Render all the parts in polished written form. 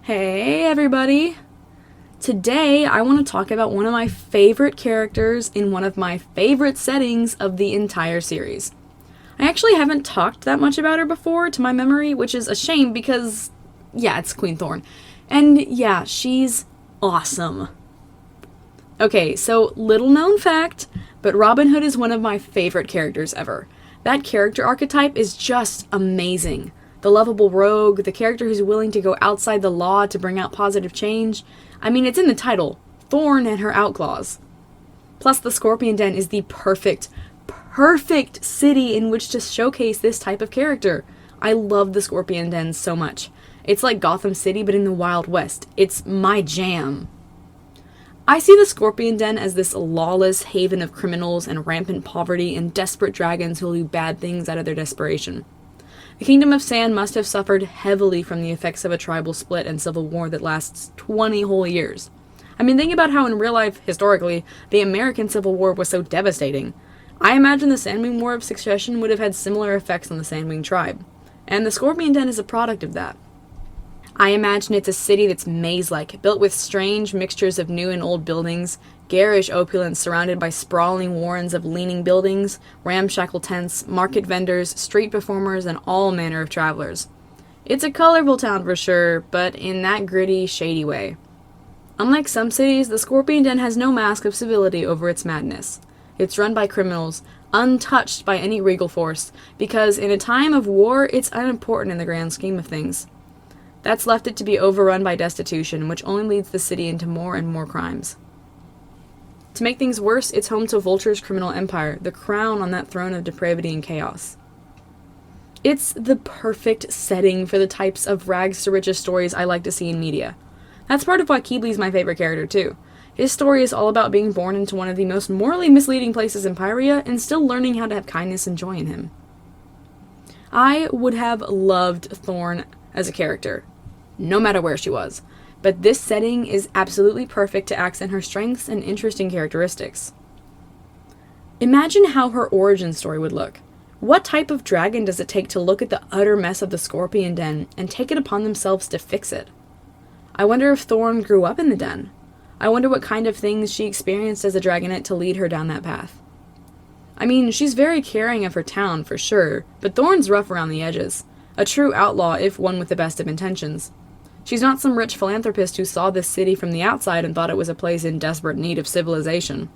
Hey everybody! Today I want to talk about one of my favorite characters in one of my favorite settings of the entire series. I actually haven't talked that much about her before to my memory, which is a shame because, yeah, it's Queen Thorn. And yeah, she's awesome. Okay, so little known fact, but Robin Hood is one of my favorite characters ever. That character archetype is just amazing. The lovable rogue, the character who's willing to go outside the law to bring out positive change. I mean, it's in the title, Thorn and her Outclaws. Plus, the Scorpion Den is the perfect city in which to showcase this type of character. I love the Scorpion Den so much. It's like Gotham City, but in the Wild West. It's my jam. I see the Scorpion Den as this lawless haven of criminals and rampant poverty and desperate dragons who will do bad things out of their desperation. The Kingdom of Sand must have suffered heavily from the effects of a tribal split and civil war that lasts 20 whole years. I mean, think about how in real life, historically, the American Civil War was so devastating. I imagine the Sandwing War of Succession would have had similar effects on the Sandwing tribe. And the Scorpion Den is a product of that. I imagine it's a city that's maze-like, built with strange mixtures of new and old buildings, garish opulence surrounded by sprawling warrens of leaning buildings, ramshackle tents, market vendors, street performers, and all manner of travelers. It's a colorful town for sure, but in that gritty, shady way. Unlike some cities, the Scorpion Den has no mask of civility over its madness. It's run by criminals, untouched by any regal force, because in a time of war, it's unimportant in the grand scheme of things. That's left it to be overrun by destitution, which only leads the city into more and more crimes. To make things worse, it's home to Vulture's criminal empire, the crown on that throne of depravity and chaos. It's the perfect setting for the types of rags to riches stories I like to see in media. That's part of why Keebly's my favorite character too. His story is all about being born into one of the most morally misleading places in Pyria and still learning how to have kindness and joy in him. I would have loved Thorn as a character, no matter where she was, but this setting is absolutely perfect to accent her strengths and interesting characteristics. Imagine how her origin story would look. What type of dragon does it take to look at the utter mess of the Scorpion Den and take it upon themselves to fix it? I wonder if Thorn grew up in the den. I wonder what kind of things she experienced as a dragonette to lead her down that path. I mean, she's very caring of her town, for sure, but Thorn's rough around the edges. A true outlaw, if one with the best of intentions. She's not some rich philanthropist who saw this city from the outside and thought it was a place in desperate need of civilization.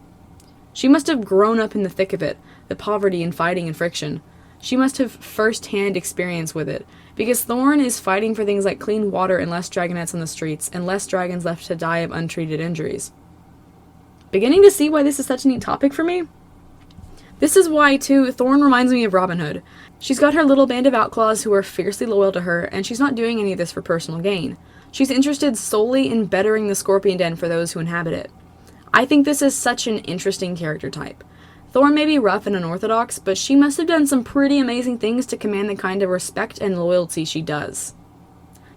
She must have grown up in the thick of it, the poverty and fighting and friction. She must have first-hand experience with it, because Thorn is fighting for things like clean water and less dragonettes on the streets, and less dragons left to die of untreated injuries. Beginning to see why this is such a neat topic for me? This is why, too, Thorn reminds me of Robin Hood. She's got her little band of outlaws who are fiercely loyal to her, and she's not doing any of this for personal gain. She's interested solely in bettering the Scorpion Den for those who inhabit it. I think this is such an interesting character type. Thorn may be rough and unorthodox, but she must have done some pretty amazing things to command the kind of respect and loyalty she does.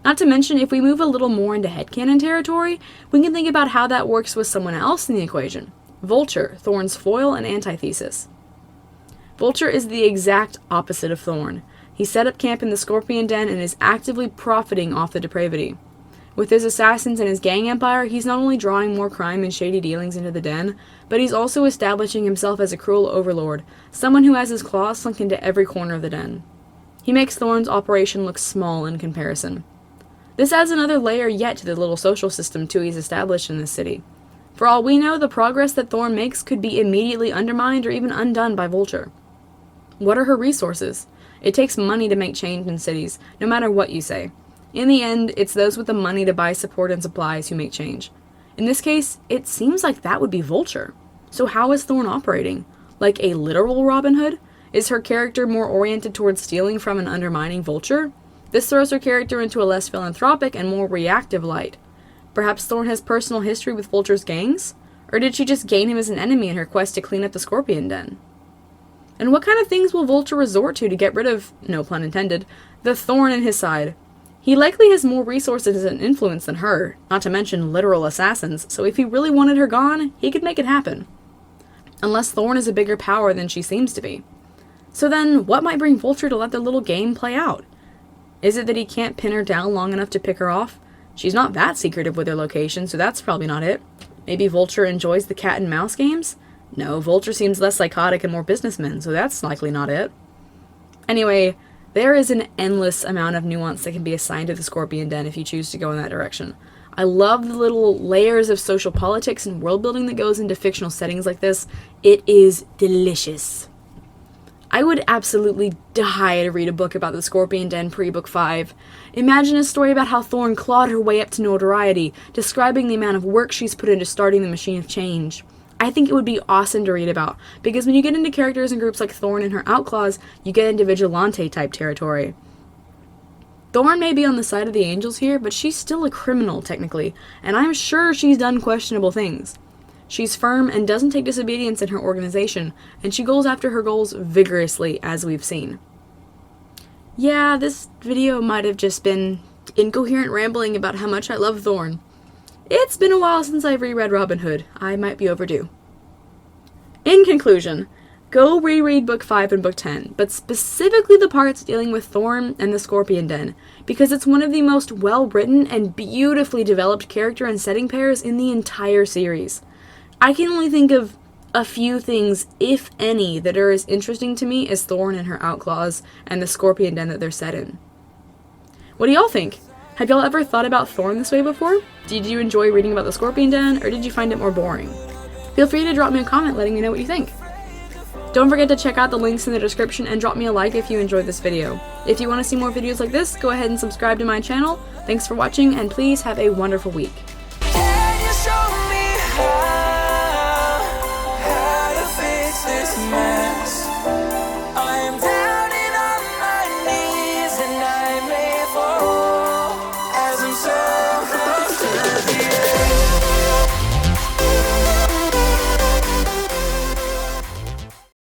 Not to mention, if we move a little more into headcanon territory, we can think about how that works with someone else in the equation. Vulture, Thorn's foil and antithesis. Vulture is the exact opposite of Thorn. He set up camp in the Scorpion Den and is actively profiting off the depravity. With his assassins and his gang empire, he's not only drawing more crime and shady dealings into the den, but he's also establishing himself as a cruel overlord, someone who has his claws sunk into every corner of the den. He makes Thorn's operation look small in comparison. This adds another layer yet to the little social system he's established in this city. For all we know, the progress that Thorn makes could be immediately undermined or even undone by Vulture. What are her resources? It takes money to make change in cities, no matter what you say. In the end, it's those with the money to buy support and supplies who make change. In this case, it seems like that would be Vulture. So how is Thorn operating? Like a literal Robin Hood? Is her character more oriented towards stealing from and undermining Vulture? This throws her character into a less philanthropic and more reactive light. Perhaps Thorn has personal history with Vulture's gangs? Or did she just gain him as an enemy in her quest to clean up the Scorpion Den? And what kind of things will Vulture resort to get rid of, no pun intended, the thorn in his side? He likely has more resources and influence than her, not to mention literal assassins, so if he really wanted her gone, he could make it happen. Unless Thorn is a bigger power than she seems to be. So then, what might bring Vulture to let their little game play out? Is it that he can't pin her down long enough to pick her off? She's not that secretive with her location, so that's probably not it. Maybe Vulture enjoys the cat and mouse games? No, Vulture seems less psychotic and more businessman, so that's likely not it. Anyway, there is an endless amount of nuance that can be assigned to the Scorpion Den if you choose to go in that direction. I love the little layers of social politics and world building that goes into fictional settings like this. It is delicious. I would absolutely die to read a book about the Scorpion Den pre-Book 5. Imagine a story about how Thorn clawed her way up to notoriety, describing the amount of work she's put into starting the machine of change. I think it would be awesome to read about, because when you get into characters and groups like Thorn and her Outclaws, you get into vigilante-type territory. Thorn may be on the side of the angels here, but she's still a criminal, technically, and I'm sure she's done questionable things. She's firm and doesn't take disobedience in her organization, and she goes after her goals vigorously, as we've seen. Yeah, this video might have just been incoherent rambling about how much I love Thorn. It's been a while since I've reread Robin Hood. I might be overdue. In conclusion, go reread Book 5 and Book 10, but specifically the parts dealing with Thorn and the Scorpion Den, because it's one of the most well-written and beautifully developed character and setting pairs in the entire series. I can only think of a few things, if any, that are as interesting to me as Thorn and her Outclaws and the Scorpion Den that they're set in. What do y'all think? Have y'all ever thought about Thorn this way before? Did you enjoy reading about the Scorpion Den, or did you find it more boring? Feel free to drop me a comment letting me know what you think. Don't forget to check out the links in the description and drop me a like if you enjoyed this video. If you want to see more videos like this, go ahead and subscribe to my channel. Thanks for watching, and please have a wonderful week. How to fix this man?